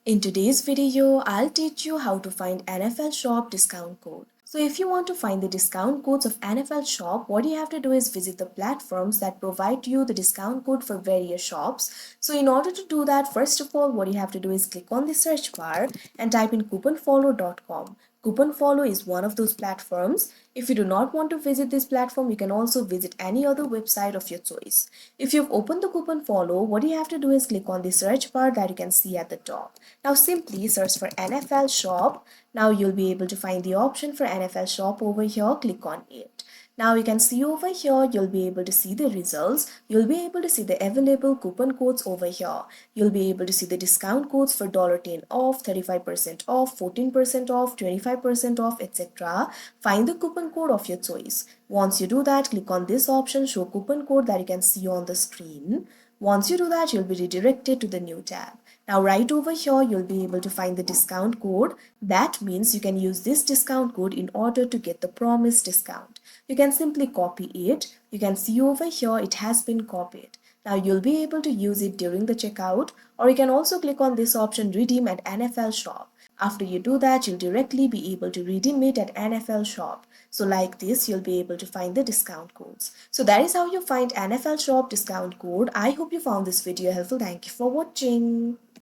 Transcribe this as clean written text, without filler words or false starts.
In today's video, I'll teach you how to find NFL Shop discount code. So if you want to find the discount codes of NFL Shop, what you have to do is visit the platforms that provide you the discount code for various shops. So in order to do that, first of all, what you have to do is click on the search bar and type in couponfollow.com. Couponfollow is one of those platforms. If you do not want to visit this platform, you can also visit any other website of your choice. If you've opened the Couponfollow, what you have to do is click on the search bar that you can see at the top. Now simply search for NFL Shop. Now you'll be able to find the option for NFL Shop over here. Click on it. Now you can see over here, you'll be able to see the results. You'll be able to see the available coupon codes over here. You'll be able to see the discount codes for $10 off, 35% off, 14% off, 25% off, etc. Find the coupon code of your choice. Once you do that, click on this option, show coupon code, that you can see on the screen. Once you do that, you'll be redirected to the new tab. Now right over here, you'll be able to find the discount code. That means you can use this discount code in order to get the promised discount. You can simply copy it. You can see over here, it has been copied. Now you'll be able to use it during the checkout, or you can also click on this option, redeem at NFL Shop. After you do that, you'll directly be able to redeem it at NFL Shop. So like this, you'll be able to find the discount codes. So that is how you find NFL Shop discount code. I hope you found this video helpful. Thank you for watching.